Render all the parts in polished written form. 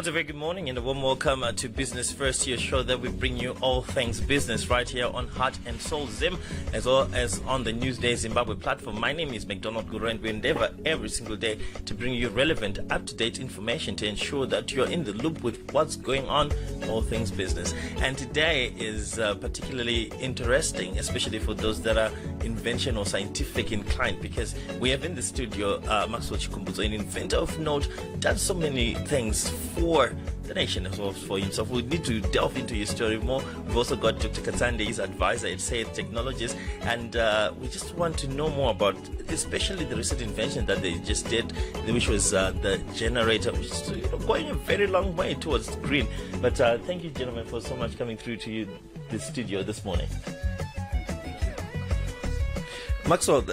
a very good morning and a warm welcome to Business First, your show that we bring you all things business right here on Heart and Soul Zim, as well as on the Newsday Zimbabwe platform. My name is McDonald Gurura, and we endeavor every single day to bring you relevant, up-to-date information to ensure that you're in the loop with what's going on, all things business. And today is particularly interesting, especially for those that are invention or scientific inclined, because we have in the studio Maxwell Chikumbutso, an inventor of note, does so many things for the nation as well as for himself. We need to delve into his story more. We've also got Dr. Katsande, his advisor at Say Technologies, and we just want to know more about especially the recent invention that they just did, which was the generator, which is going a very long way towards green. But thank you, gentlemen, for so much coming through to the studio this morning. Maxwell,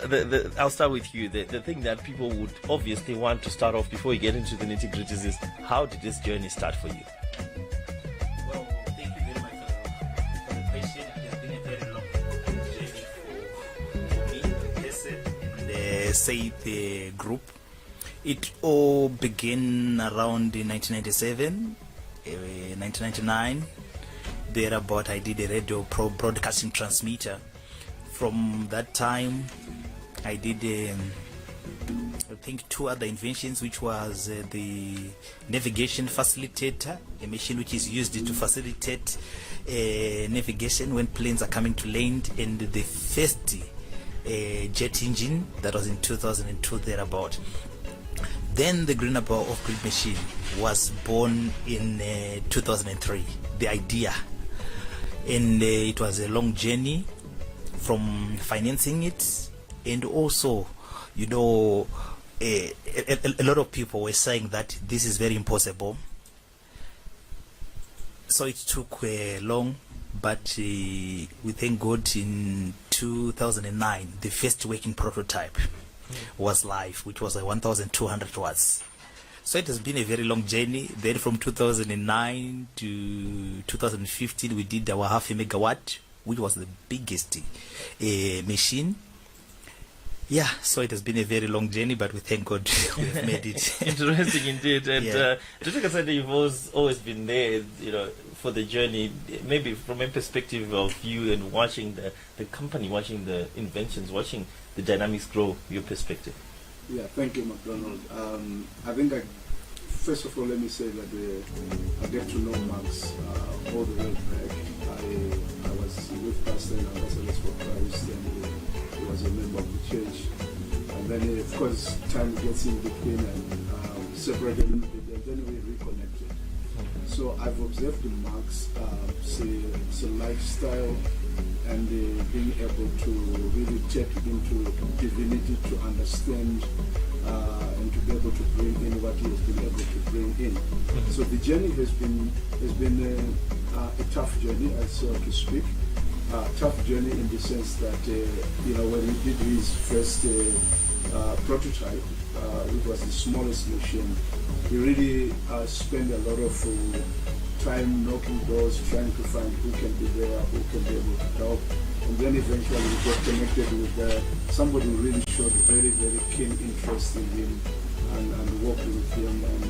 I'll start with you. The thing that people would obviously want to start off before we get into the nitty-gritties is, how did this journey start for you? Well, thank you very much for the question. It has been a very long journey for me, the person, and the SAIT group. It all began around 1997, 1999. Thereabout, I did a radio broadcasting transmitter. From that time, I did, I think, two other inventions, which was the navigation facilitator, a machine which is used to facilitate navigation when planes are coming to land, and the first jet engine, that was in 2002 thereabout. Then the Green of Grid machine was born in 2003, the idea, and it was a long journey from financing it, and also, you know, a lot of people were saying that this is very impossible. So it took long, but we thank God in 2009, the first working prototype was live, which was 1,200 watts. So it has been a very long journey. Then from 2009 to 2015, we did our 0.5 megawatt, which was the biggest machine. Yeah, so it has been a very long journey, but we thank God we've made it. Interesting indeed. And Yeah. Dr. Katsande, you've always been there, you know, for the journey, maybe from a perspective of you and watching the company, watching the inventions, watching the dynamics grow, your perspective. Yeah, thank you, McDonald. I think first of all, let me say that I get to know Max all the way back. I was with Pastor and Ambassadors for Christ, and he was a member of the church. And then, of course, time gets in between and separated, and then we reconnected. So I've observed Max, say lifestyle, and being able to really tap into divinity to understand and to be able to bring in what he has been able to bring in. So the journey has been a tough journey, so to speak. Tough journey in the sense that when he did his first prototype, which was the smallest machine, he really spent a lot of time knocking doors, trying to find who can be there, who can be able to help. And then eventually we got connected with somebody who really showed very, very keen interest in him and working with him. And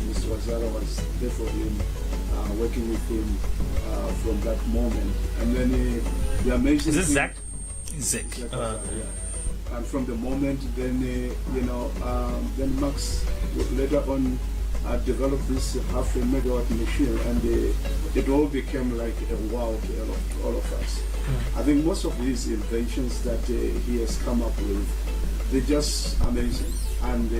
Mr. Wazara was there for him, working with him from that moment. And then the amazing Is this thing, Zach. yeah. And from the moment, then then Max later on developed this 0.5 megawatt machine, and it all became like a wow to all of us. I think most of these inventions that he has come up with, they're just amazing, and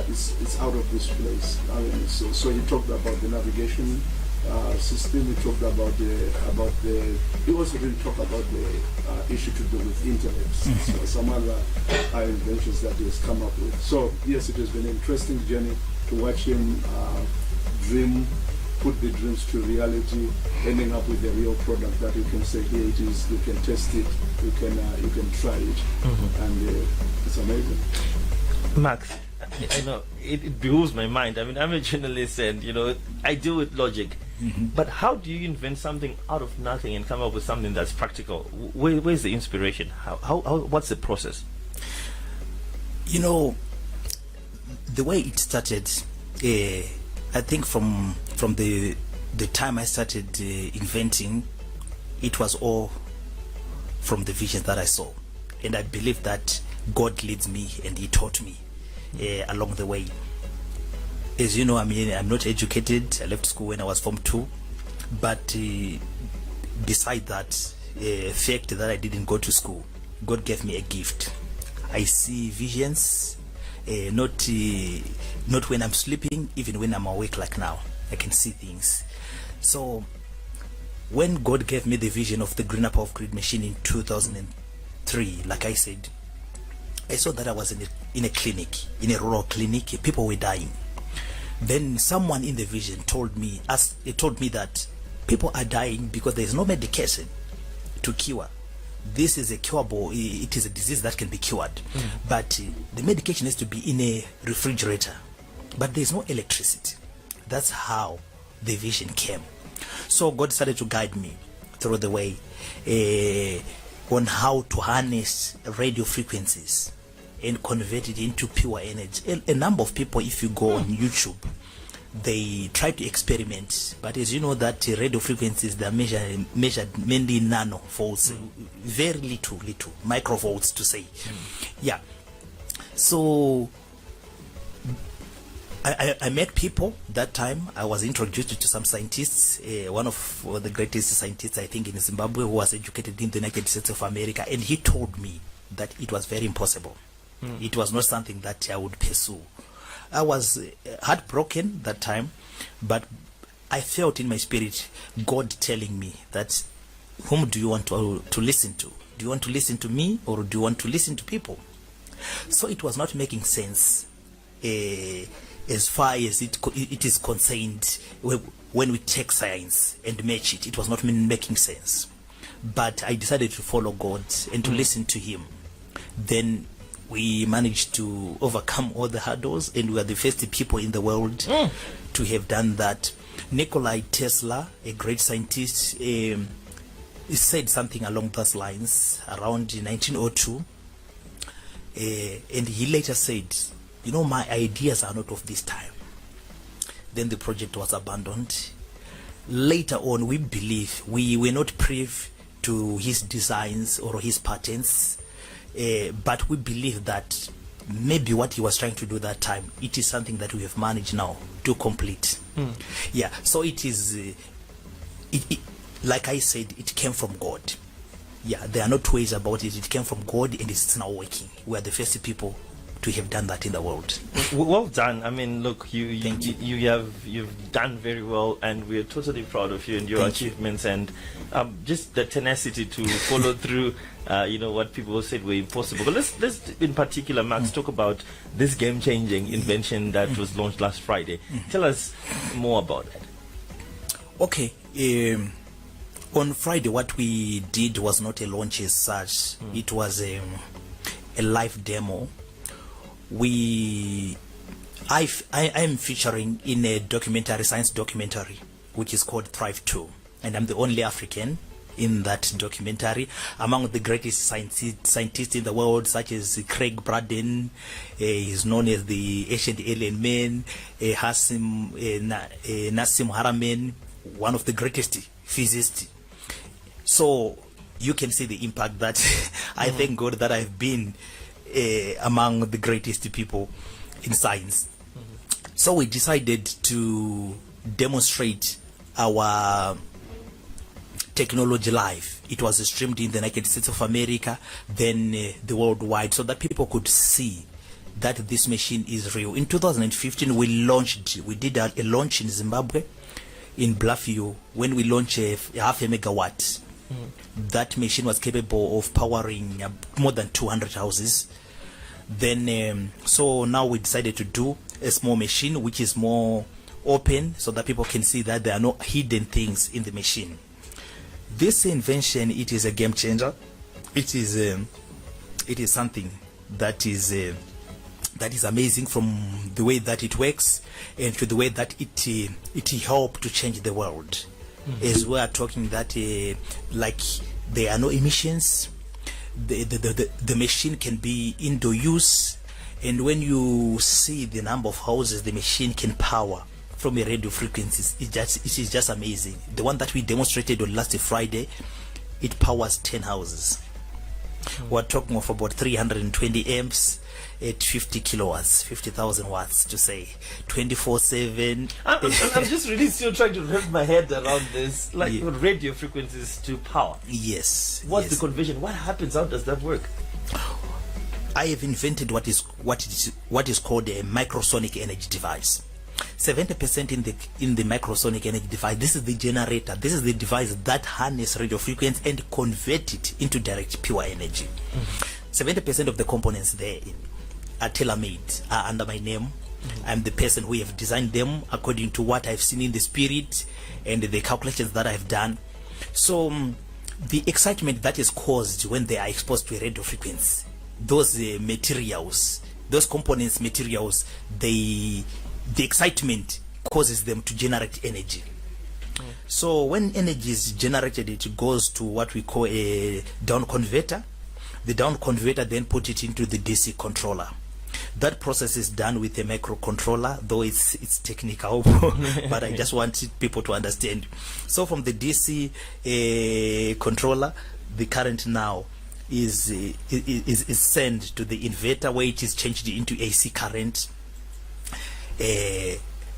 it's out of this place. I mean, so he talked about the navigation system. He talked about the. He also didn't talk about the issue to do with internet. So some other inventions that he has come up with. So yes, it has been an interesting journey to watch him dream, put the dreams to reality, ending up with a real product that you can say, here it is, you can test it, you can try it, and it's amazing. Max, I know it behooves my mind. I mean, I'm a journalist, and I deal with logic. But how do you invent something out of nothing and come up with something that's practical? Where's the inspiration? How what's the process? The way it started, I think from the time I started inventing, it was all from the visions that I saw, and I believe that God leads me and He taught me along the way. As you know, I mean, I'm not educated. I left school when I was Form 2, but beside that fact that I didn't go to school, God gave me a gift. I see visions, not when I'm sleeping, even when I'm awake like now. I can see things. So when God gave me the vision of the greener power of grid machine in 2003, like I said, I saw that I was in a clinic, in a rural clinic. People were dying. Then someone in the vision told me that people are dying because there is no medication to cure. This is a curable, it is a disease that can be cured. But the medication has to be in a refrigerator. But there is no electricity. That's how the vision came. So God started to guide me through the way on how to harness radio frequencies and convert it into pure energy. A number of people, if you go on YouTube, they try to experiment, but as you know that radio frequencies, they are measured mainly in nanovolts, very little microvolts to say. Yeah. So I met people that time. I was introduced to some scientists, one of the greatest scientists I think in Zimbabwe, who was educated in the United States of America, and he told me that it was very impossible. It was not something that I would pursue. I was heartbroken that time, but I felt in my spirit God telling me that, whom do you want to listen to? Do you want to listen to me, or do you want to listen to people? So it was not making sense as far as it is concerned. When we take science and match it, it was not making sense. But I decided to follow God and to listen to Him. Then we managed to overcome all the hurdles, and we are the first people in the world to have done that. Nikola Tesla, a great scientist, said something along those lines around 1902, and he later said, you know, my ideas are not of this time. Then the project was abandoned. Later on, we believe we were not privy to his designs or his patents, but we believe that maybe what he was trying to do that time, it is something that we have managed now to complete. Yeah, so it is like I said, it came from God. Yeah, there are no two ways about it. It came from God, and it's now working. We are the first people to have done that in the world. Well done. I mean, look, you've done very well, and we're totally proud of you and your achievements, and just the tenacity to follow through. What people said were impossible. But let's in particular, Max, talk about this game-changing invention that was launched last Friday. Tell us more about it. Okay. On Friday, what we did was not a launch as such. It was a live demo. I am featuring in a science documentary, which is called Thrive 2, and I'm the only African in that documentary, among the greatest scientists in the world, such as Craig Braden, he's known as the ancient alien man, Nassim Haramein, one of the greatest physicists. So you can see the impact that I thank God that I've been among the greatest people in science. So we decided to demonstrate our technology live. It was streamed in the United States of America, then the worldwide, so that people could see that this machine is real. In 2015, we did a launch in Zimbabwe, in Bluffview, when we launched a 0.5 megawatt. That machine was capable of powering more than 200 houses. Then, so now we decided to do a small machine which is more open, so that people can see that there are no hidden things in the machine. This invention, it is a game changer. It is something that is amazing, from the way that it works and to the way that it helped to change the world. As we are talking that like there are no emissions, the machine can be indoor use, and when you see the number of houses the machine can power from a radio frequency, it is just amazing. The one that we demonstrated on last Friday, it powers 10 houses. We're talking of about 320 amps at 50 kilowatts, 50,000 watts to say, 24/7. I'm just really still trying to wrap my head around this, like radio frequencies to power. Yes. What's the conversion? What happens? How does that work? I have invented what is called a microsonic energy device. 70% in the microsonic energy device. This is the generator. This is the device that harness radio frequency and convert it into direct pure energy. 70% of the components there are tailor-made, are under my name. I'm the person who have designed them according to what I've seen in the spirit and the calculations that I've done. So the excitement that is caused when they are exposed to a radio frequency, those materials, those components materials, the excitement causes them to generate energy. So when energy is generated, it goes to what we call a down converter. The down converter then put it into the DC controller. That process is done with a microcontroller, though it's technical, but I just want people to understand. So from the DC controller, the current now is sent to the inverter, where it is changed into AC current.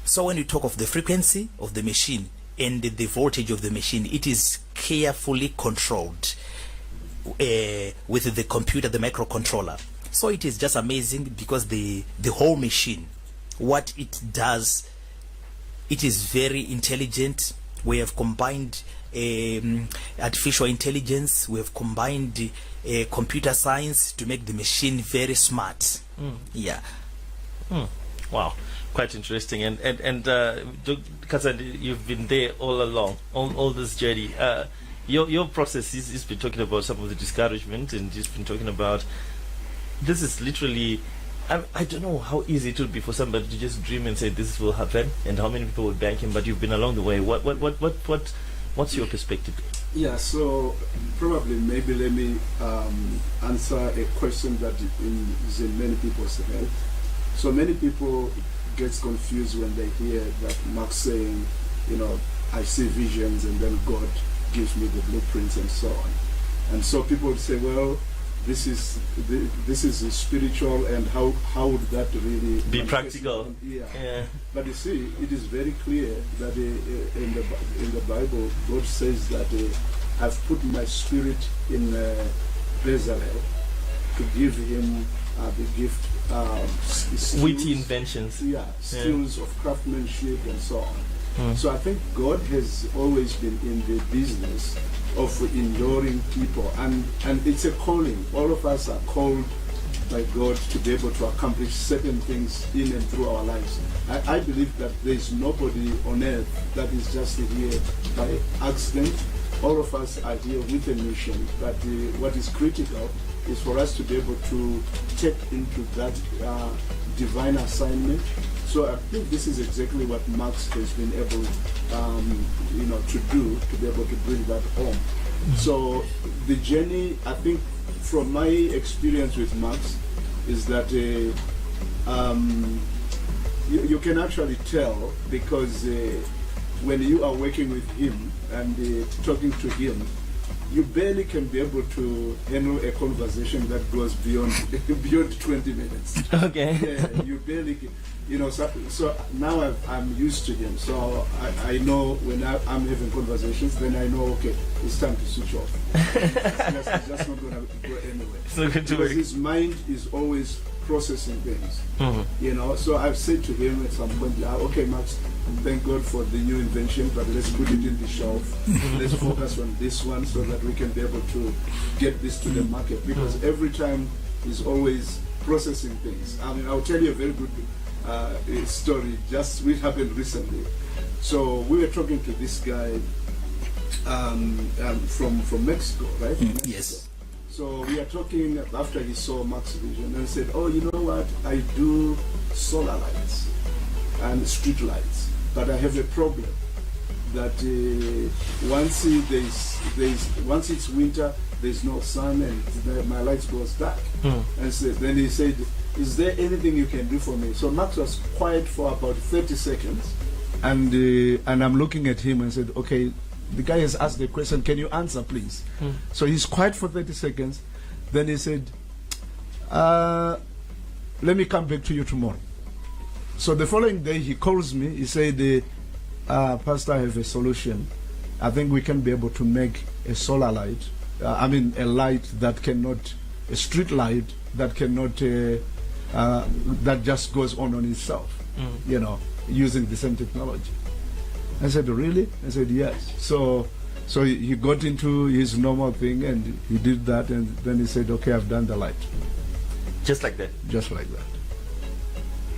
So when you talk of the frequency of the machine and the voltage of the machine, it is carefully controlled with the computer, the microcontroller. So it is just amazing, because the whole machine, what it does, it is very intelligent. We have combined artificial intelligence, we have combined computer science to make the machine very smart. Wow, quite interesting. And Katsande, you've been there all along, all this journey. Your process is been talking about some of the discouragement, and just been talking about, this is literally, I don't know how easy it would be for somebody to just dream and say this will happen, and how many people would bank him. But you've been along the way. What's your perspective? Yeah, so probably maybe let me answer a question that is in many people's head. So many people gets confused when they hear that Max saying, I see visions and then God gives me the blueprints and so on. And so people would say, well, this is spiritual, and how would that really be practical? Yeah. But you see, it is very clear that in the Bible, God says that I've put my spirit in Bezalel to give him the gift, skills, witty inventions, skills of craftsmanship and so on. So I think God has always been in the business of enduring people, and it's a calling. All of us are called by God to be able to accomplish certain things in and through our lives. I believe that there is nobody on earth that is just here by accident. All of us are here with a mission, but what is critical is for us to be able to tap into that divine assignment. So I think this is exactly what Max has been able, to do, to be able to bring that home. So the journey, I think, from my experience with Max, is that you can actually tell, because when you are working with him and talking to him, you barely can be able to handle a conversation that goes beyond 20 minutes. Okay. Yeah, you barely can. So now I'm used to him. So I know when I'm having conversations, then I know, okay, it's time to switch off. It's just not going to go anywhere. It's not going to because work. His mind is always processing things. So I've said to him at some point, okay, Max, thank God for the new invention, but let's put it in the shelf. Let's focus on this one so that we can be able to get this to the market. Because every time he's always processing things. I mean, I'll tell you a very good story, just which happened recently. So we were talking to this guy from Mexico, right? Mexico. Yes. So we are talking after he saw Max Vision, and he said, oh, you know what, I do solar lights and street lights, but I have a problem that once it's winter, there's no sun, and my lights goes dark. And so then he said, is there anything you can do for me? So Max was quiet for about 30 seconds, and I'm looking at him and said, okay, the guy has asked the question, can you answer, please? So he's quiet for 30 seconds. Then he said, let me come back to you tomorrow. So the following day he calls me. He said, Pastor, I have a solution. I think we can be able to make a solar light. A light that cannot, a street light that cannot, that just goes on itself, using the same technology. I said, really? I said, yes. So he got into his normal thing and he did that, and then he said, okay, I've done the light. Just like that? Just like that.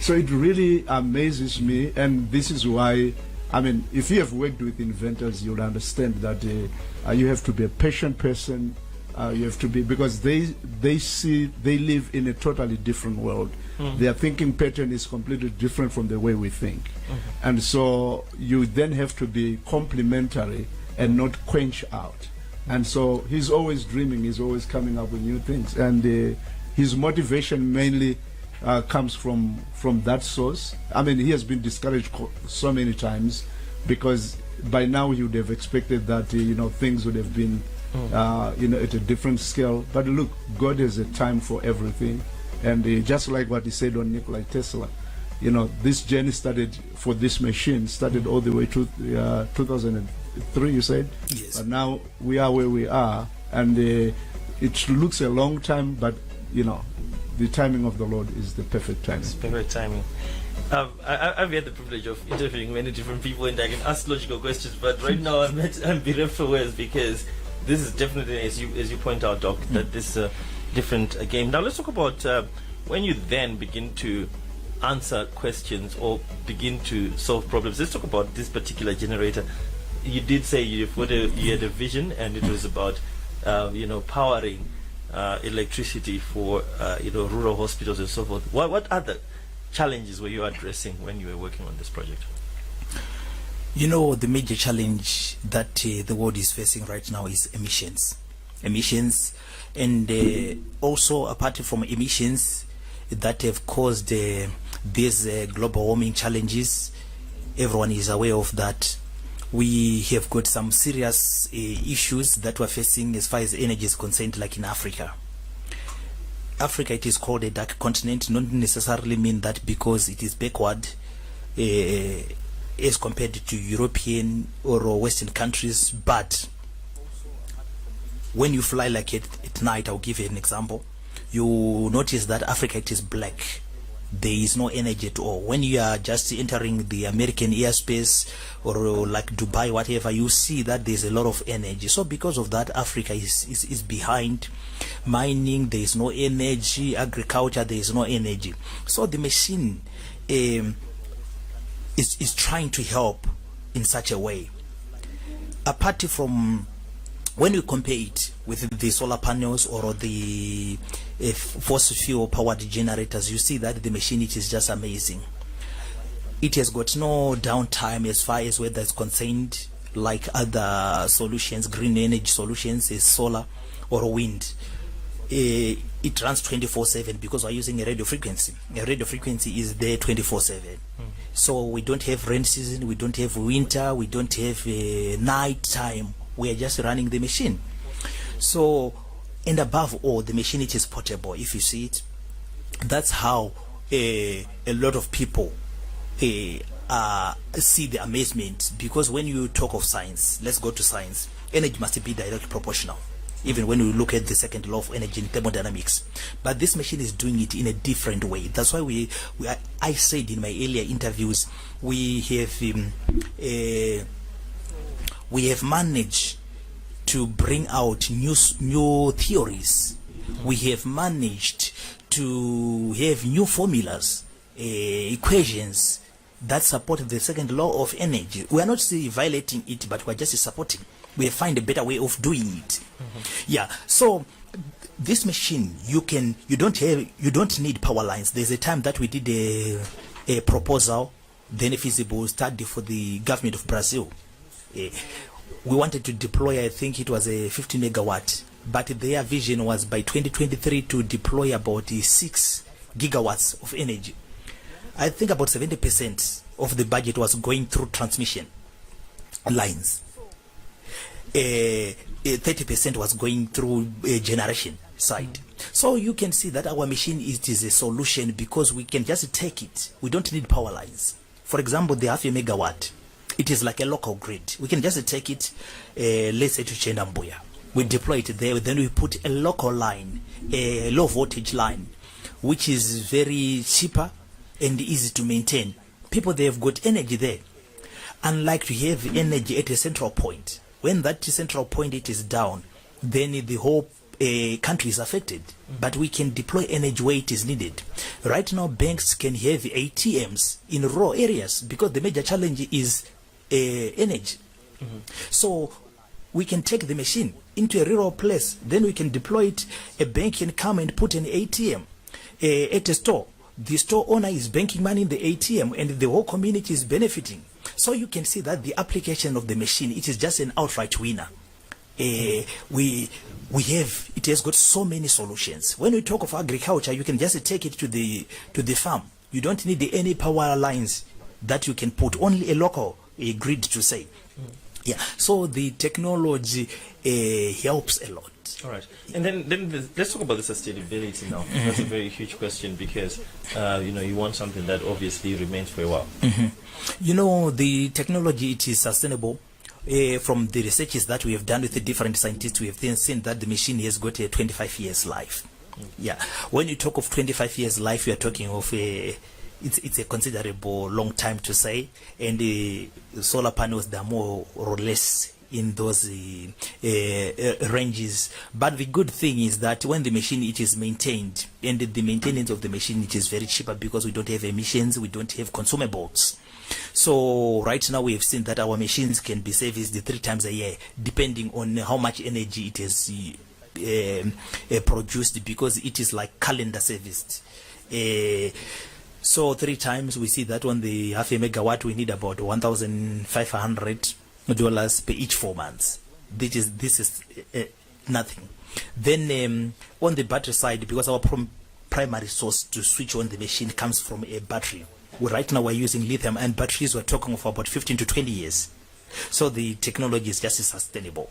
So it really amazes me, and this is why, if you have worked with inventors, you'll understand that you have to be a patient person. You have to be, because they live in a totally different world. Their thinking pattern is completely different from the way we think. And so you then have to be complementary and not quench out. And so he's always dreaming, he's always coming up with new things. And his motivation mainly comes from that source. He has been discouraged so many times, because by now he would have expected that things would have been at a different scale. But look, God has a time for everything. And just like what he said on Nikola Tesla, this journey started for this machine, started all the way to 2003, you said? Yes. But now we are where we are. And it looks a long time, but, the timing of the Lord is the perfect timing. It's perfect timing. I've had the privilege of interviewing many different people, and I can ask logical questions, but right now I'm bereft for words, because this is definitely, as you point out, Doc, that this is a different game. Now let's talk about when you then begin to answer questions or begin to solve problems. Let's talk about this particular generator. You did say you had a vision, and it was about powering electricity for rural hospitals and so forth. What other challenges were you addressing when you were working on this project? The major challenge that the world is facing right now is emissions, and also apart from emissions that have caused these global warming challenges. Everyone is aware of that. We have got some serious issues that we're facing as far as energy is concerned, like in Africa. Africa, it is called a dark continent, not necessarily mean that because it is backward as compared to European or Western countries, but when you fly like at night, I'll give you an example, you notice that Africa, it is black. There is no energy at all. When you are just entering the American airspace or like Dubai, whatever, you see that there's a lot of energy. So because of that, Africa is behind. Mining, there is no energy. Agriculture, there is no energy. So the machine is trying to help in such a way. Apart from when you compare it with the solar panels or the fossil fuel powered generators, you see that the machine, it is just amazing. It has got no downtime as far as weather is concerned, like other solutions, green energy solutions, is solar or wind. It runs 24/7 because we're using a radio frequency. A radio frequency is there 24/7. So we don't have rain season, we don't have winter, we don't have night time. We are just running the machine. So, and above all, the machine, it is portable. If you see it, that's how a lot of people see the amazement. Because when you talk of science, let's go to science, energy must be directly proportional. Even when we look at the second law of energy in thermodynamics, but this machine is doing it in a different way. That's why I said in my earlier interviews, we have managed to bring out new theories. We have managed to have new formulas, equations that support the second law of energy. We are not violating it, but we are just supporting. We find a better way of doing it. Yeah. So this machine, you don't need power lines. There's a time that we did a proposal, then a feasible study for the government of Brazil. We wanted to deploy, I think it was a 50 megawatt, but their vision was by 2023 to deploy about 6 gigawatts of energy. I think about 70% of the budget was going through transmission lines. 30% was going through generation side. So you can see that our machine is a solution because we can just take it. We don't need power lines. For example, the half a megawatt, it is like a local grid. We can just take it, let's say to Chenambuya. We deploy it there, then we put a local line, a low voltage line, which is very cheaper and easy to maintain. People, they have got energy there. Unlike to have energy at a central point. When that central point it is down, then the whole country is affected. But we can deploy energy where it is needed. Right now, banks can have ATMs in rural areas because the major challenge is energy. So we can take the machine into a rural place, then we can deploy it. A bank can come and put an ATM at a store. The store owner is banking money in the ATM and the whole community is benefiting. So you can see that the application of the machine, it is just an outright winner. It has got so many solutions. When we talk of agriculture, you can just take it to the farm. You don't need any power lines that you can put, only a local grid to say. Yeah, so the technology helps a lot. All right, and then let's talk about the sustainability now. That's a very huge question because you want something that obviously remains for a while. The technology, it is sustainable. From the researches that we have done with the different scientists, we have then seen that the machine has got a 25 years life. Yeah, when you talk of 25 years life, we are talking of it's a considerable long time to say, and the solar panels, they are more or less in those ranges. But the good thing is that when the machine it is maintained, and the maintenance of the machine, it is very cheaper because we don't have emissions, we don't have consumables. So right now we have seen that our machines can be serviced 3 times a year, depending on how much energy it is produced, because it is like calendar serviced. So 3 times we see that on the half a megawatt we need about $1,500 per each 4 months. This is nothing. Then on the battery side, because our primary source to switch on the machine comes from a battery. Right now we're using lithium, and batteries we're talking of about 15 to 20 years. So the technology is just sustainable.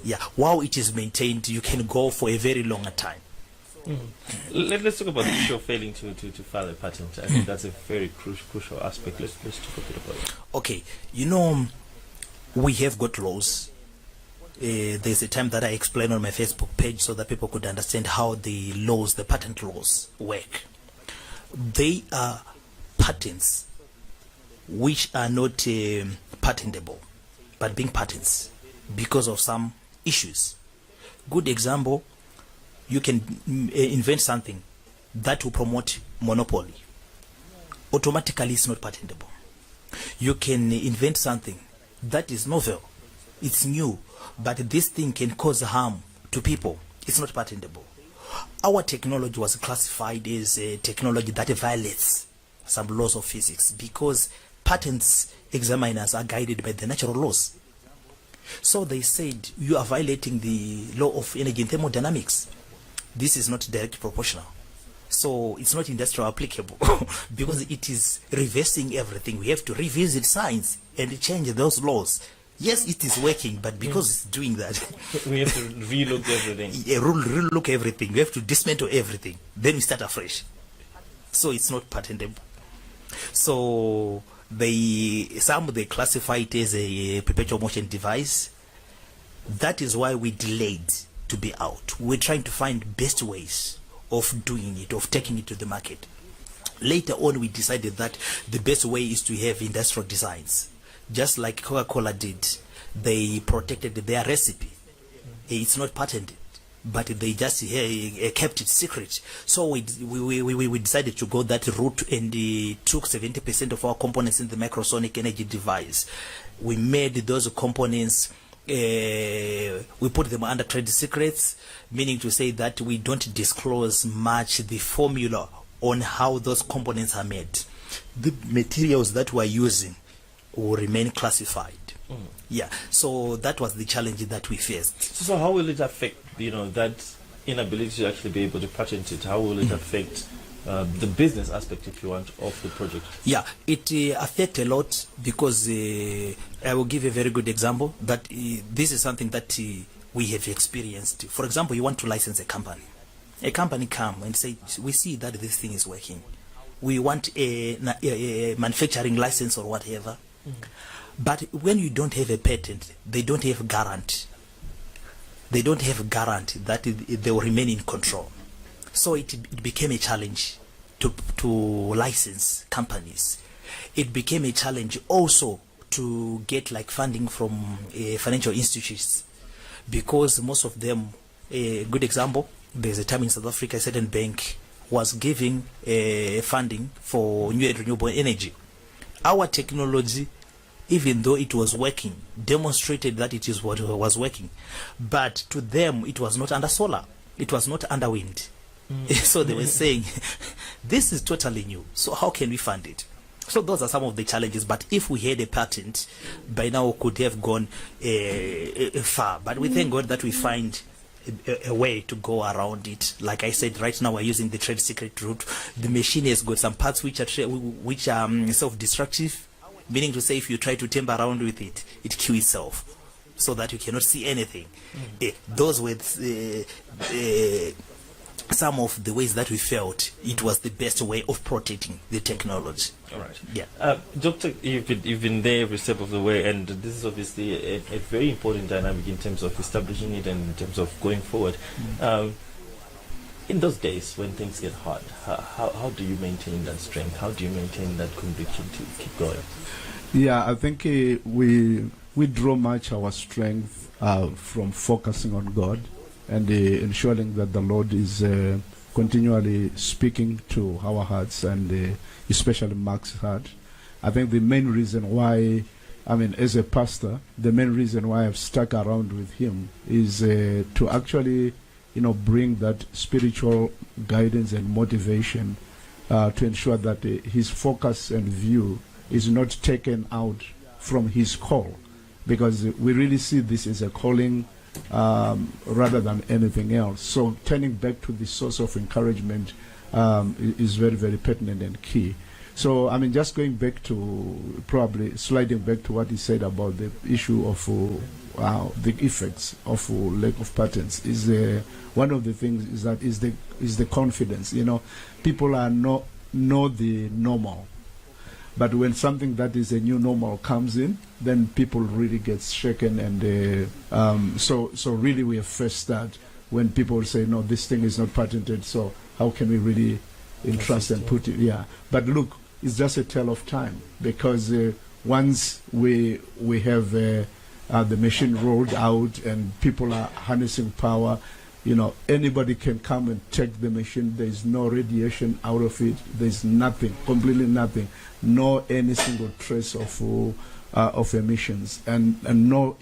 Yeah, while it is maintained, you can go for a very longer time. Let's talk about the issue of failing to file a patent. I think that's a very crucial aspect. Let's talk a bit about it. Okay, we have got laws. There's a time that I explained on my Facebook page so that people could understand how the laws, the patent laws, work. They are patents which are not patentable, but being patents because of some issues. Good example, you can invent something that will promote monopoly. Automatically it's not patentable. You can invent something that is novel, it's new, but this thing can cause harm to people. It's not patentable. Our technology was classified as a technology that violates some laws of physics because patents examiners are guided by the natural laws. So they said you are violating the law of energy and thermodynamics. This is not direct proportional. So it's not industrial applicable because it is reversing everything. We have to revisit science and change those laws. Yes, it is working, but because it's doing that, we have to relook everything. Yeah, relook everything. We have to dismantle everything. Then we start afresh. So it's not patentable. So they classify it as a perpetual motion device. That is why we delayed to be out. We're trying to find best ways of doing it, of taking it to the market. Later on, we decided that the best way is to have industrial designs. Just like Coca-Cola did, they protected their recipe. It's not patented, but they just kept it secret. So we decided to go that route and took 70% of our components in the microsonic energy device. We made those components, we put them under trade secrets, meaning to say that we don't disclose much the formula on how those components are made. The materials that we're using will remain classified. Yeah, so that was the challenge that we faced. So how will it affect, that inability to actually be able to patent it? How will it affect the business aspect, if you want, of the project? Yeah, it affects a lot because I will give a very good example that this is something that we have experienced. For example, you want to license a company. A company come and say, we see that this thing is working. We want a manufacturing license or whatever. But when you don't have a patent, they don't have guarantee. They don't have guarantee that they will remain in control. So it became a challenge to license companies. It became a challenge also to get like funding from financial institutions, because most of them, a good example, there's a time in South Africa a certain bank was giving funding for new and renewable energy. Our technology, even though it was working, demonstrated that it is what was working, but to them it was not under solar, it was not under wind. So they were saying, this is totally new, so how can we fund it? So those are some of the challenges, but if we had a patent, by now we could have gone far. But we thank God that we find a way to go around it. Like I said, right now we're using the trade secret route. The machine has got some parts which are self-destructive, meaning to say if you try to tamper around with it, it kills itself, so that you cannot see anything. Those were some of the ways that we felt it was the best way of protecting the technology. All right. Yeah. Doctor, you've been there every step of the way, and this is obviously a very important dynamic in terms of establishing it and in terms of going forward. In those days when things get hard, how do you maintain that strength? How do you maintain that conviction to keep going? Yeah, I think we draw much our strength from focusing on God and ensuring that the Lord is continually speaking to our hearts, and especially Mark's heart. I think the main reason why, as a pastor, the main reason why I've stuck around with him is to actually, bring that spiritual guidance and motivation to ensure that his focus and view is not taken out from his call, because we really see this as a calling rather than anything else. So turning back to the source of encouragement is very, very pertinent and key. So, just going back to, probably sliding back to what he said about the issue of the effects of lack of patents, is one of the things is the confidence. People are know the normal, but when something that is a new normal comes in, then people really get shaken, and so really we have first start when people say, no, this thing is not patented, so how can we really entrust and put it? Yeah, but look, it's just a tale of time, because once we have the machine rolled out and people are harnessing power, anybody can come and take the machine. There is no radiation out of it. There is nothing, completely nothing, no any single trace of emissions, and no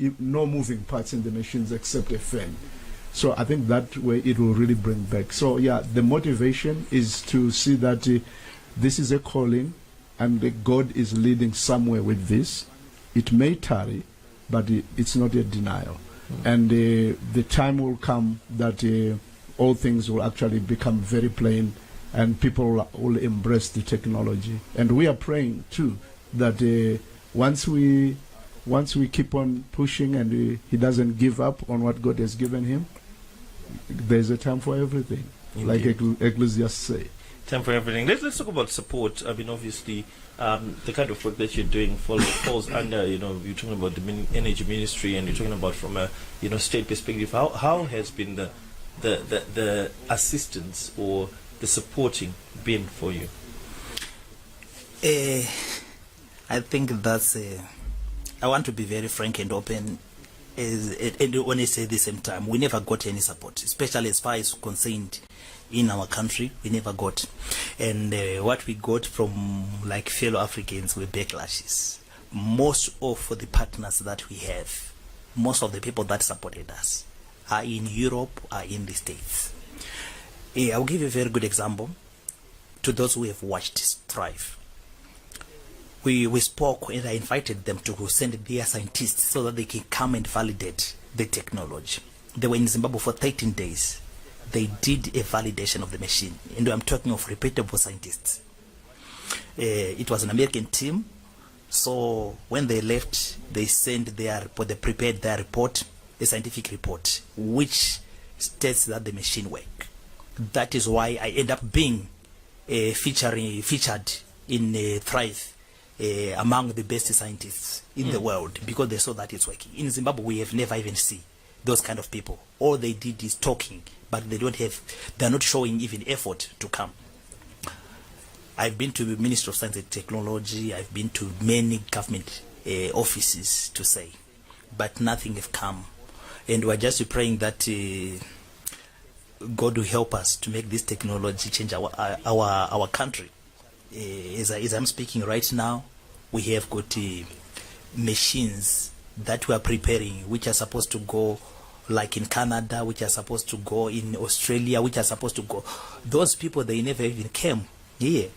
moving parts in the machines except a fan. So I think that way it will really bring back. So yeah, the motivation is to see that this is a calling, and God is leading somewhere with this. It may tarry, but it's not a denial. And the time will come that all things will actually become very plain, and people will embrace the technology. And we are praying too that once we keep on pushing and he doesn't give up on what God has given him, there's a time for everything. Indeed. Like Ecclesiastes say. Time for everything. Let's talk about support. Obviously, the kind of work that you're doing falls under, you're talking about the energy ministry, and you're talking about from a, state perspective. How has been the assistance or the supporting been for you? I think that's. I want to be very frank and open. And when I say at the same time, we never got any support, especially as far as concerned in our country. We never got, and what we got from like fellow Africans were backlashes. Most of the partners that we have, most of the people that supported us, are in Europe, are in the States. I'll give you a very good example to those who have watched Thrive. We spoke, and I invited them to send their scientists so that they can come and validate the technology. They were in Zimbabwe for 13 days. they did a validation of the machine. And I'm talking of reputable scientists. It was an American team. So when they left, they sent their report, they prepared their report, a scientific report, which states that the machine works. That is why I end up being featured in Thrive among the best scientists in the world, because they saw that it's working. In Zimbabwe, we have never even seen those kind of people. All they did is talking, but they're not showing even effort to come. I've been to the Ministry of Science and Technology, I've been to many government offices to say, but nothing have come. And we're just praying that God will help us to make this technology change our country. As I'm speaking right now, we have got machines that we are preparing, which are supposed to go like in Canada, which are supposed to go in Australia, which are supposed to go. Those people, they never even came here.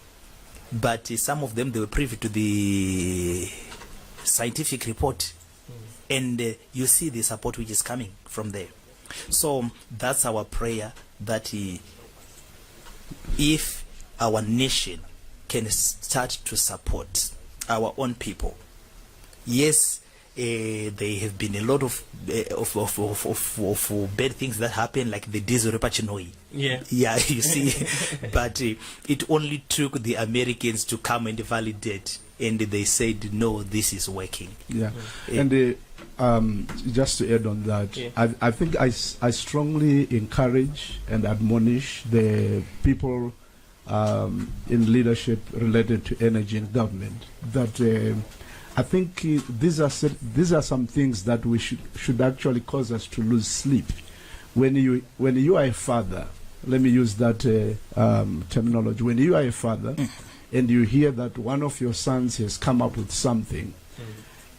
But some of them, they were privy to the scientific report. And you see the support which is coming from there. So that's our prayer, that if our nation can start to support our own people. Yes, there have been a lot of bad things that happen, like the diesel repachinoi. Yeah, you see. But it only took the Americans to come and validate, and they said, no, this is working. Yeah, and just to add on that, I think I strongly encourage and admonish the people in leadership related to energy and government that I think these are some things that we should actually cause us to lose sleep. When you are a father, let me use that terminology. When you are a father and you hear that one of your sons has come up with something,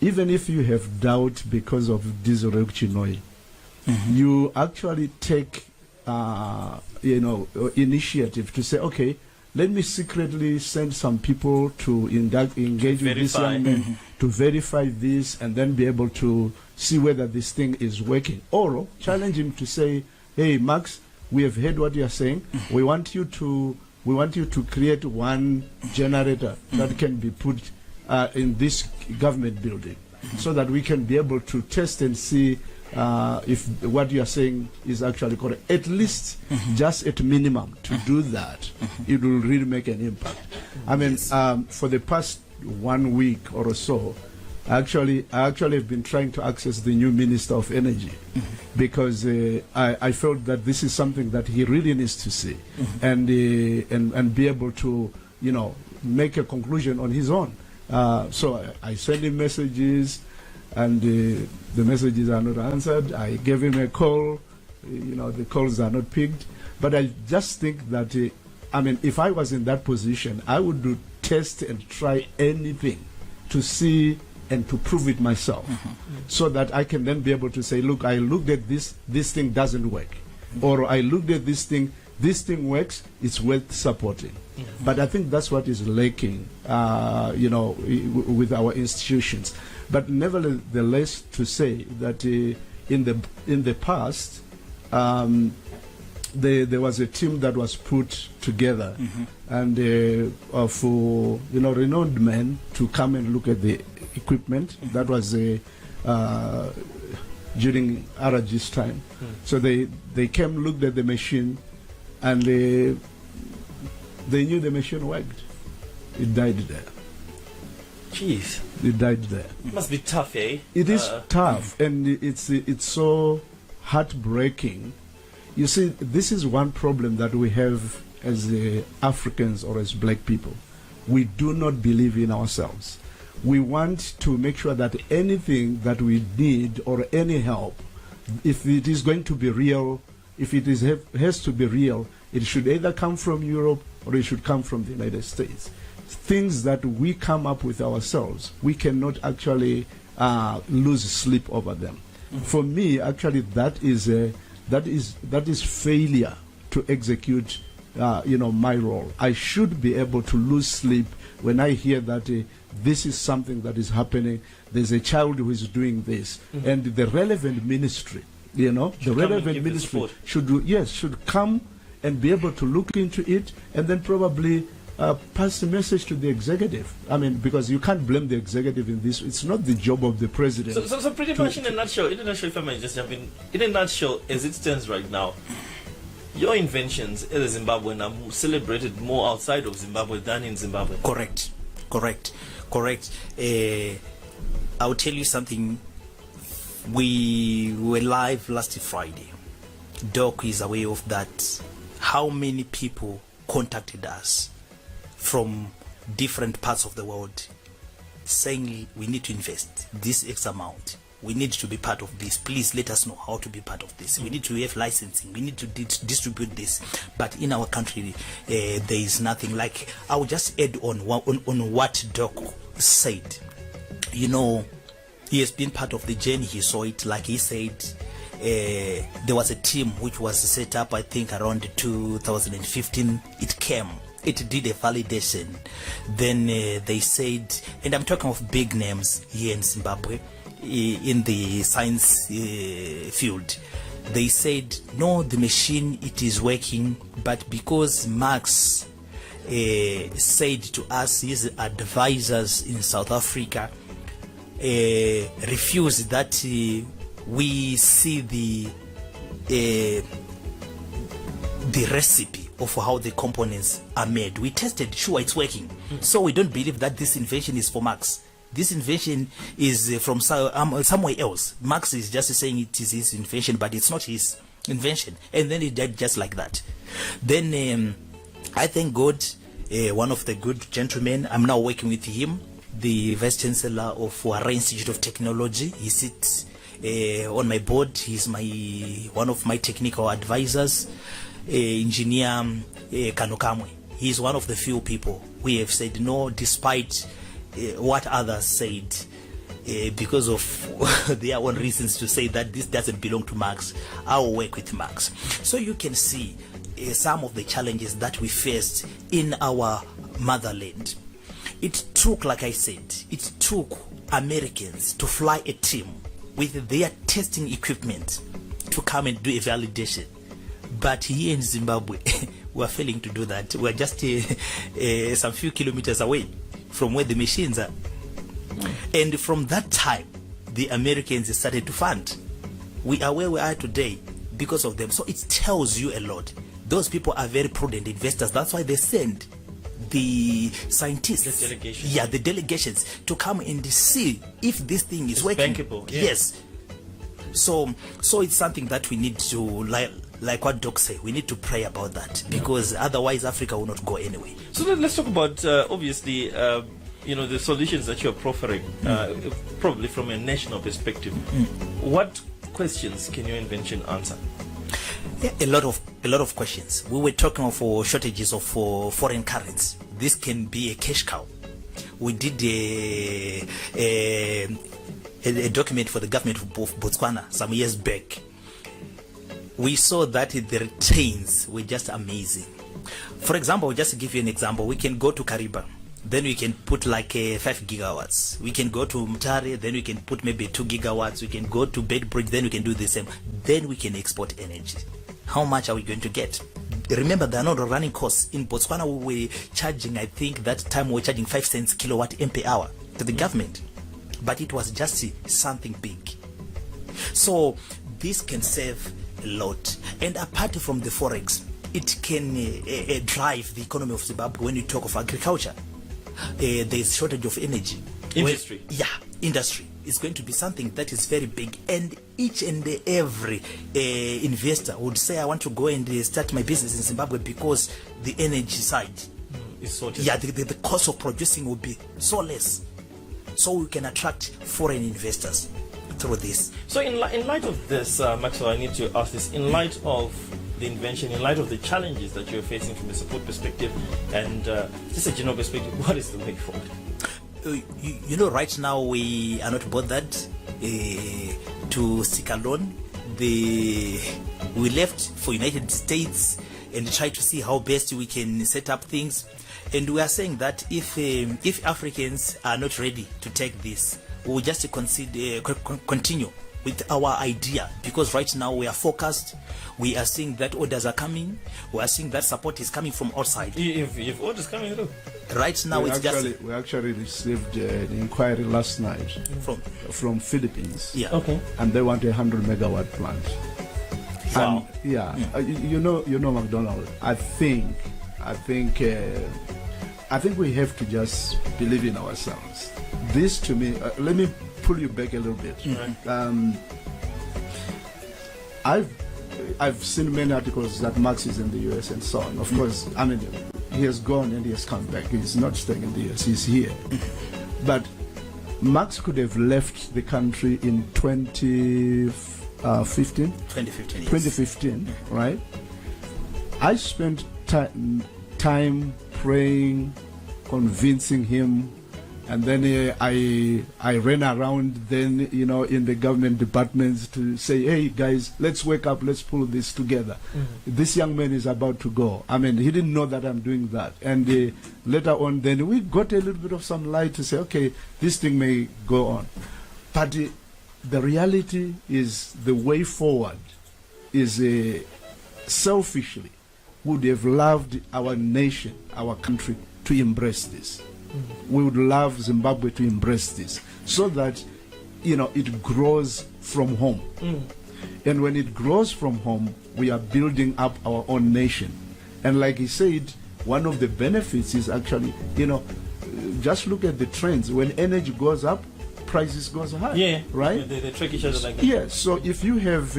even if you have doubt because of diesel repachinoi, you actually take initiative to say, okay, let me secretly send some people to engage with this young man to verify this, and then be able to see whether this thing is working. Or challenge him to say, hey, Max, we have heard what you are saying. We want you to create one generator that can be put in this government building, so that we can be able to test and see if what you are saying is actually correct. At least, just at minimum, to do that, it will really make an impact. I mean, for the past 1 week or so, I actually have been trying to access the new Minister of Energy, because I felt that this is something that he really needs to see, and be able to, make a conclusion on his own. So I sent him messages, and the messages are not answered. I gave him a call, the calls are not picked. But I just think that, if I was in that position, I would do test and try anything to see and to prove it myself, so that I can then be able to say, look, I looked at this thing doesn't work. Or I looked at this thing works, it's worth supporting. But I think that's what is lacking, with our institutions. But nevertheless, to say that in the past, there was a team that was put together, and for renowned men to come and look at the equipment. That was during RG's time. So they came, looked at the machine, and they knew the machine worked. It died there. Jeez. It died there. It must be tough, eh? It is tough, and it's so heartbreaking. You see, this is one problem that we have as Africans or as black people. We do not believe in ourselves. We want to make sure that anything that we need or any help, if it is going to be real, if it has to be real, it should either come from Europe or it should come from the United States. Things that we come up with ourselves, we cannot actually lose sleep over them. For me, actually, that is failure to execute, my role. I should be able to lose sleep when I hear that this is something that is happening. There's a child who is doing this, and the relevant ministry The relevant give the ministry support. should come and be able to look into it, and then probably pass the message to the executive. I mean, because you can't blame the executive in this. It's not the job of the president. So pretty much in a nutshell, if I may just jump in a nutshell, as it stands right now, your inventions as a Zimbabwean are celebrated more outside of Zimbabwe than in Zimbabwe. Correct. I'll tell you something. We were live last Friday. Doc is aware of that. How many people contacted us from different parts of the world saying we need to invest this X amount. We need to be part of this. Please let us know how to be part of this. We need to have licensing. We need to distribute this. But in our country, there is nothing. Like, I will just add on what Doc said. He has been part of the journey. He saw it. Like he said, there was a team which was set up, I think, around 2015. It came. It did a validation. Then they said, and I'm talking of big names here in Zimbabwe, in the science field. They said, no, the machine, it is working, but because Max said to us, his advisors in South Africa refused that we see the recipe of how the components are made. We tested, sure, it's working. So we don't believe that this invention is for Max. This invention is from somewhere else. Max is just saying it is his invention, but it's not his invention. And then it died just like that. Then I thank God, one of the good gentlemen, I'm now working with him, the Vice Chancellor of Farai Institute of Technology. He sits on my board. He's one of my technical advisors, Engineer Kanokamwe. He's one of the few people we have said no, despite what others said, because of their own reasons to say that this doesn't belong to Max. I'll work with Max. So you can see some of the challenges that we faced in our motherland. It took, like I said, it took Americans to fly a team with their testing equipment to come and do a validation. But here in Zimbabwe, we are failing to do that. We are just some few kilometers away from where the machines are. And from that time, the Americans started to fund. We are where we are today because of them. So it tells you a lot. Those people are very prudent investors. That's why they send the scientists, the delegations, to come and see if this thing is working. Bankable, yeah. Yes. So it's something that we need to, like what Doc say, we need to pray about that, because otherwise Africa will not go anyway. So let's talk about obviously the solutions that you're proffering, probably from a national perspective. What questions can your invention answer? Yeah, a lot of questions. We were talking of shortages of foreign currency. This can be a cash cow. We did a document for the government of Botswana some years back. We saw that the returns were just amazing. For example, just to give you an example, we can go to Kariba, then we can put like 5 gigawatts. We can go to Mutare, then we can put maybe 2 gigawatts. We can go to Bedbridge, then we can do the same. Then we can export energy. How much are we going to get? Remember, there are not running costs. In Botswana, we were charging, I think that time we were charging 5 cents kilowatt per hour to the government. But it was just something big. So this can save a lot. And apart from the forex, it can drive the economy of Zimbabwe when you talk of agriculture. There is shortage of energy. Industry. Industry is going to be something that is very big, and each and every investor would say, I want to go and start my business in Zimbabwe because the energy side is sorted. The cost of producing will be so less, so we can attract foreign investors through this. So in light of this, Maxwell, I need to ask this, in light of the invention, in light of the challenges that you're facing from a support perspective and just a general perspective, what is the way forward? Right now we are not bothered to seek a loan. We left for United States and try to see how best we can set up things. And we are saying that if Africans are not ready to take this, we'll just continue with our idea, because right now we are focused. We are seeing that orders are coming. We are seeing that support is coming from outside. If orders coming through. Right now, we it's actually received an inquiry last night from Philippines. Yeah. Okay. And they want a 100 megawatt plant. Wow. And, you know, McDonald. I think we have to just believe in ourselves. This, to me, let me pull you back a little bit. Mm-hmm. I've seen many articles that Max is in the US and so on. Of course, I mean, he has gone and he has come back. He's not staying in the US, he's here. But Max could have left the country in 2015. 2015, right? I spent time praying, convincing him, and then I ran around then, you know, in the government departments to say, hey guys, let's wake up, let's pull this together. This young man is about to go. I mean, he didn't know that I'm doing that. And later on then we got a little bit of some light to say, okay, this thing may go on. But the reality is the way forward is selfishly would have loved our nation, our country to embrace this. We would love Zimbabwe to embrace this so that, you know, it grows from home. And when it grows from home, we are building up our own nation. And like he said, one of the benefits is actually, you know, just look at the trends. When energy goes up, prices goes high. Yeah, right? They track each other like that. Yeah, so if you have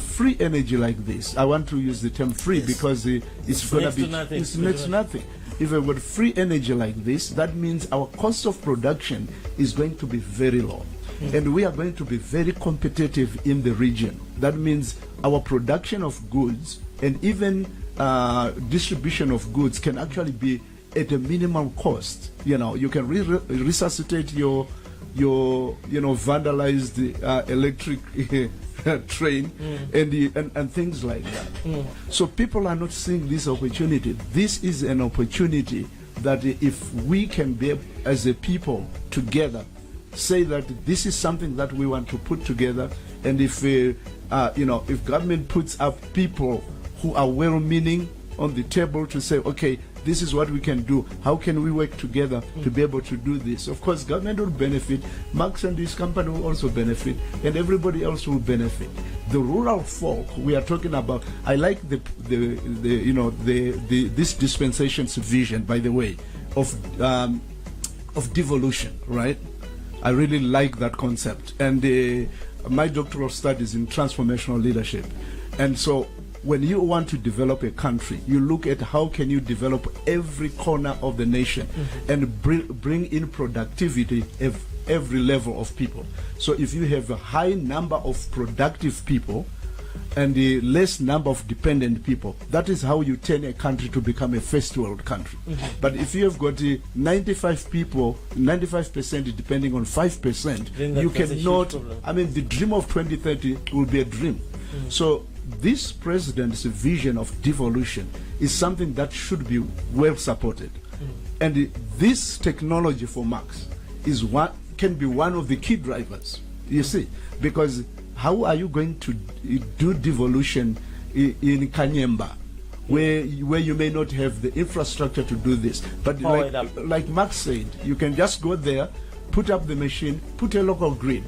free energy like this, I want to use the term free because it's going to be it's next to nothing. If we've got free energy like this, that means our cost of production is going to be very low. And we are going to be very competitive in the region. That means our production of goods and even distribution of goods can actually be at a minimum cost. You know, you can resuscitate your vandalized electric train and things like that. So people are not seeing this opportunity. This is an opportunity that if we can be, as a people together, say that this is something that we want to put together, and if if government puts up people who are well-meaning on the table to say, okay, this is what we can do. How can we work together to be able to do this? Of course, government will benefit. Max and his company will also benefit, and everybody else will benefit. The rural folk we are talking about. I like this dispensation's vision, by the way, of devolution. Right? I really like that concept, and my doctoral studies in transformational leadership, and so. When you want to develop a country, you look at how can you develop every corner of the nation and bring in productivity at every level of people. So if you have a high number of productive people and a less number of dependent people, that is how you turn a country to become a first world country. But if you have got 95% depending on 5%, you cannot, I mean, the dream of 2030 will be a dream. So this president's vision of devolution is something that should be well supported. And this technology for Max can be one of the key drivers, you see, because how are you going to do devolution in Kanyemba, where you may not have the infrastructure to do this? But like Max said, you can just go there, put up the machine, put a local grid,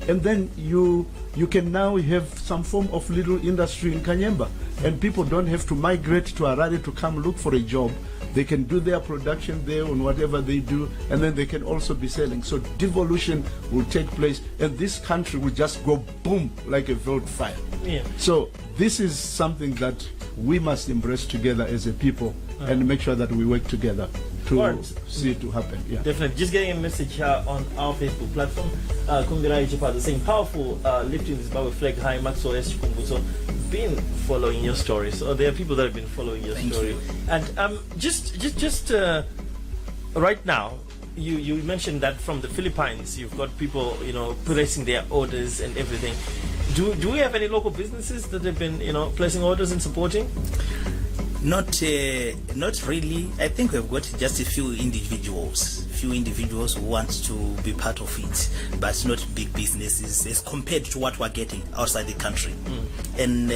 and then you can now have some form of little industry in Kanyemba, and people don't have to migrate to Harare to come look for a job. They can do their production there on whatever they do, and then they can also be selling. So devolution will take place, and this country will just go boom like a wildfire. So this is something that we must embrace together as a people and make sure that we work together to see it to happen. Definitely. Just getting a message here on our Facebook platform. Kumbirai Chipada saying, powerful lifting the Zimbabwe flag high. Maxwell Chikumbutso, been following your story. So there are people that have been following your story. And just right now, you mentioned that from the Philippines, you've got people, placing their orders and everything. Do we have any local businesses that have been, placing orders and supporting? Not really. I think we've got just a few individuals few individuals who want to be part of it, but not big businesses as compared to what we're getting outside the country. And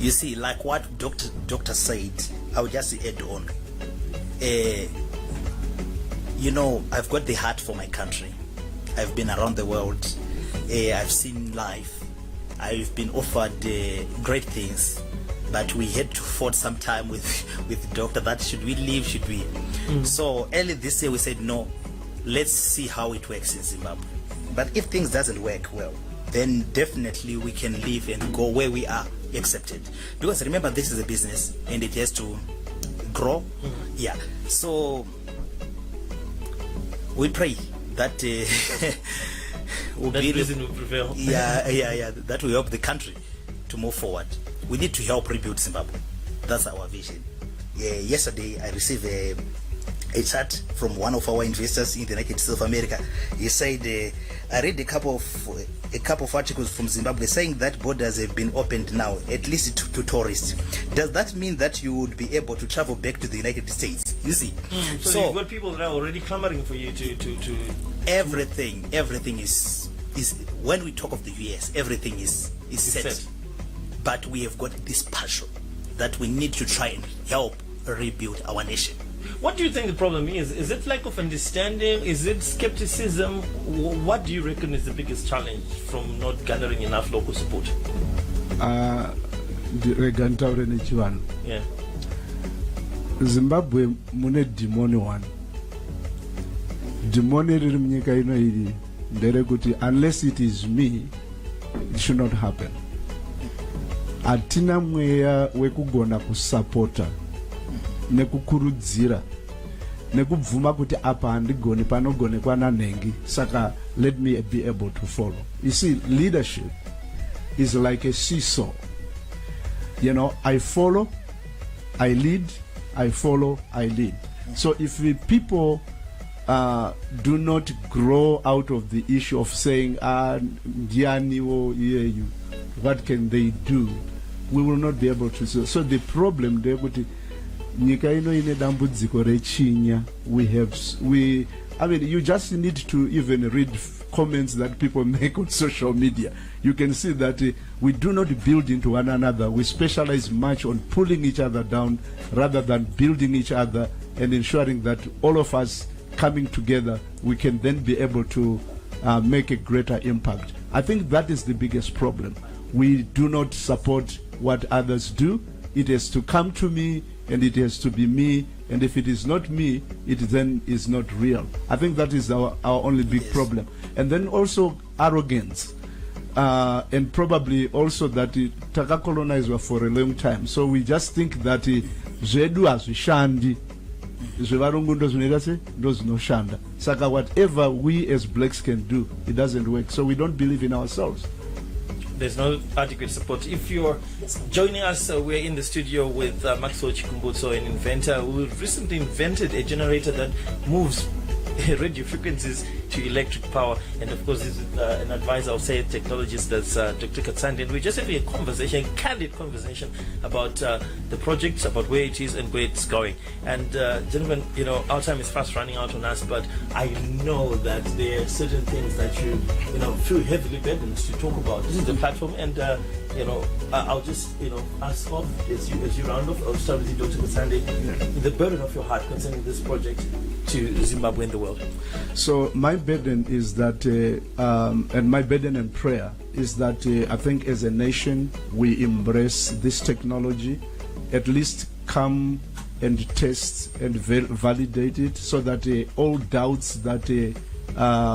you see, like what doctor said, I'll just add on. You know, I've got the heart for my country. I've been around the world. I've seen life. I've been offered great things, but we had to fought some time with the doctor that should we leave, should we? So early this year we said no, let's see how it works in Zimbabwe. But if things doesn't work well, then definitely we can leave and go where we are accepted. Because remember, this is a business and it has to grow. Yeah. So we pray that reason will prevail. Yeah. That will help the country to move forward. We need to help rebuild Zimbabwe. That's our vision. Yesterday I received a chat from one of our investors in the United States of America. He said, I read a couple of articles from Zimbabwe saying that borders have been opened now, at least to tourists. Does that mean that you would be able to travel back to the United States? You see, so you've got people that are already clamoring for you to everything is when we talk of the US, everything is set. But we have got this passion that we need to try and help rebuild our nation. What do you think the problem is? Is it lack of understanding? Is it skepticism? What do you reckon is the biggest challenge from not gathering enough local support? Yeah. Zimbabwe mune demoni one. Demoni riri munyika ino iri ndere kuti unless it is me, it should not happen. Atina mweya wekugona kusapota nekukurudzira nekubvuma kuti apa handigoni panogonekwa nanhengi, saka let me be able to follow. You see, leadership is like a seesaw. You know, I follow, I lead, I follow, I lead. So if the people do not grow out of the issue of saying, what can they do, we will not be able to. So the problem there, nyika ino ine dambudziko rechinya. I mean, you just need to even read comments that people make on social media. You can see that we do not build into one another. We specialize much on pulling each other down rather than building each other and ensuring that all of us coming together, we can then be able to make a greater impact. I think that is the biggest problem. We do not support what others do. It has to come to me, and it has to be me, and if it is not me, it then is not real. I think that is our only big problem. And then also arrogance, and probably also that taka colonized for a long time, so we just think that zvedu hazvishandi, zvevarungu ndo zvinoita se ndo zvinoshanda, saka whatever we as blacks can do, it doesn't work, so we don't believe in ourselves. There's no adequate support. If you're joining us, we're in the studio with Maxwell Chikumbutso, an inventor who recently invented a generator that moves radio frequencies to electric power. And of course, this is an advisor of Say Technologies, that's Dr. Katsande. And we're just having a conversation, a candid conversation about the project, about where it is and where it's going. And gentlemen, you know, our time is fast running out on us, but I know that there are certain things that you feel heavily burdened to talk about. This is the platform, and I'll just ask off as you round off. I'll start with you, Dr. Katsande, the burden of your heart concerning this project to Zimbabwe and the world. So my burden is that, and my burden and prayer is that I think as a nation we embrace this technology, at least come and test and validate it, so that all doubts that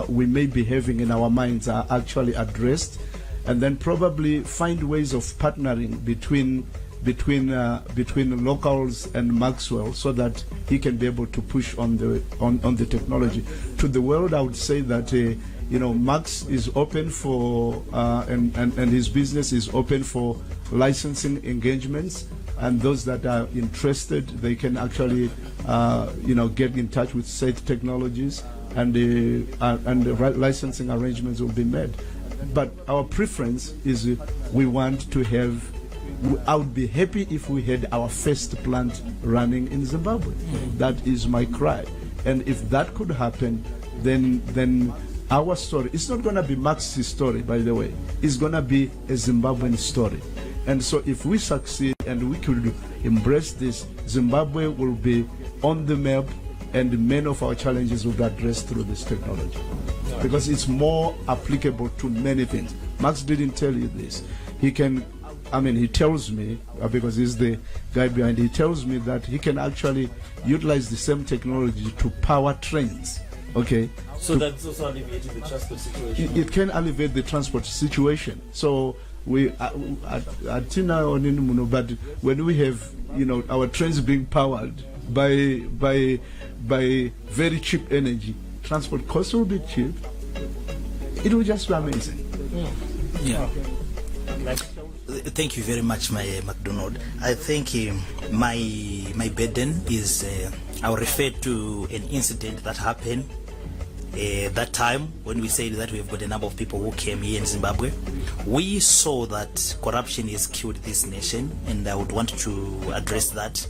we may be having in our minds are actually addressed, and then probably find ways of partnering between locals and Maxwell, so that he can be able to push on the technology. To the world, I would say that Max is open for and his business is open for licensing engagements, and those that are interested, they can actually get in touch with Say Technologies, and the licensing arrangements will be made. But our preference is we want to have. I would be happy if we had our first plant running in Zimbabwe. That is my cry. And if that could happen, then our story, it's not going to be Max's story, by the way. It's going to be a Zimbabwean story. And so if we succeed and we could embrace this, Zimbabwe will be on the map, and many of our challenges will be addressed through this technology. Because it's more applicable to many things. Max didn't tell you this. He tells me, because he's the guy behind, he tells me that he can actually utilize the same technology to power trains. Okay? So that's also alleviating the transport situation. It can alleviate the transport situation. So we but when we have our trains being powered by very cheap energy, transport costs will be cheap. It will just be amazing. Yeah. Thank you very much, my McDonald. I think my burden is I'll refer to an incident that happened that time when we said that we have got a number of people who came here in Zimbabwe. We saw that corruption has killed this nation, and I would want to address that.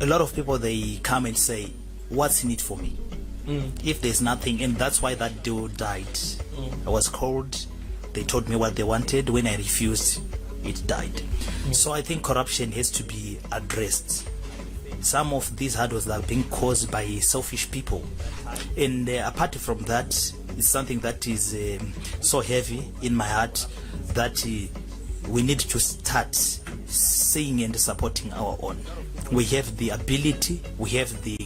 A lot of people, they come and say, what's in it for me? If there's nothing, and that's why that deal died. I was called, they told me what they wanted. When I refused, it died. So I think corruption has to be addressed. Some of these hurdles are being caused by selfish people, and apart from that, it's something that is so heavy in my heart that we need to start seeing and supporting our own. We have the ability, we have the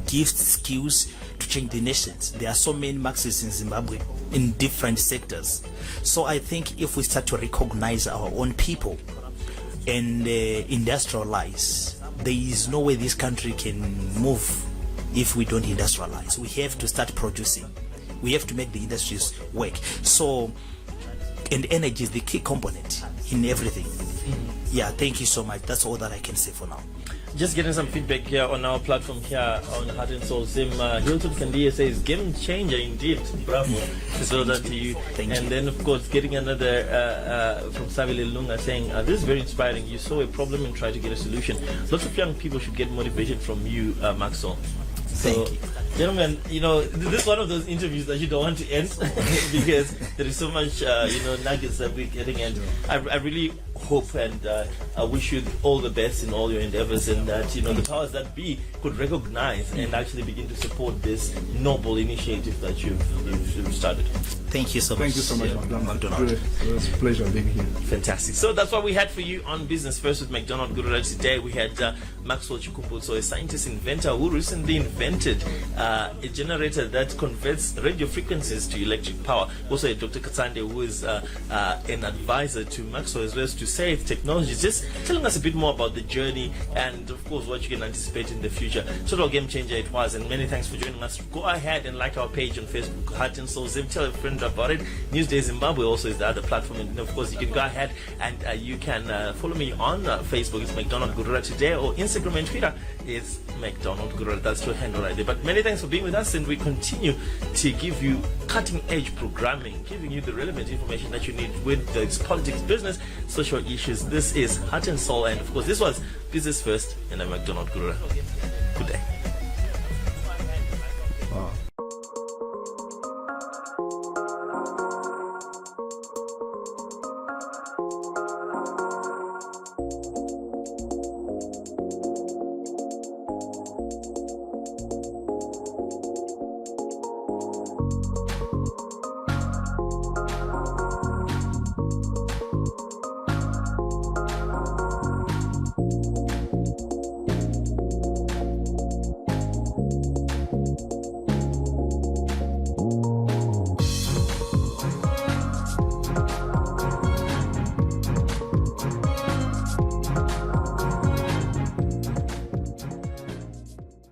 gifts, skills to change the nations. There are so many Marxists in Zimbabwe in different sectors. So I think if we start to recognize our own people and industrialize, there is no way this country can move if we don't industrialize. We have to start producing. We have to make the industries work. So, and energy is the key component in everything. Yeah, thank you so much. That's all that I can say for now. Just getting some feedback here on our platform here on Heart and Soul Zim. Hilton Kandia says, game changer indeed. Bravo. So that to you. Thank you. Then, of course, getting another from Savile Lunga saying, this is very inspiring. You saw a problem and tried to get a solution. Lots of young people should get motivation from you, Maxwell. So, gentlemen, this is one of those interviews that you don't want to end because there is so much, nuggets that we're getting, and I really hope and I wish you all the best in all your endeavors, and that the powers that be could recognize and actually begin to support this noble initiative that you've started. Thank you so much. Thank you so much, McDonald. It was a pleasure being here. Fantastic. So that's what we had for you on Business First with McDonald Gurura. Today we had Maxwell Chikumbutso, a scientist inventor who recently invented a generator that converts radio frequencies to electric power. Also, Dr. Katsande, who is an advisor to Maxwell as well as to Safe Technologies, just telling us a bit more about the journey and, of course, what you can anticipate in the future. Total game changer it was, and many thanks for joining us. Go ahead and like our page on Facebook, Heart and Soul Zim. Tell a friend about it. Newsday Zimbabwe also is the other platform, and of course you can go ahead and you can follow me on Facebook. It's McDonald Gurura today, or Instagram and Twitter is McDonald Gurura. That's your handle right there. But many thanks for being with us, and we continue to give you cutting edge programming, giving you the relevant information that you need with its politics, business, social issues. This is Heart and Soul, and of course this was Business First, and I'm McDonald Gurura. Good day.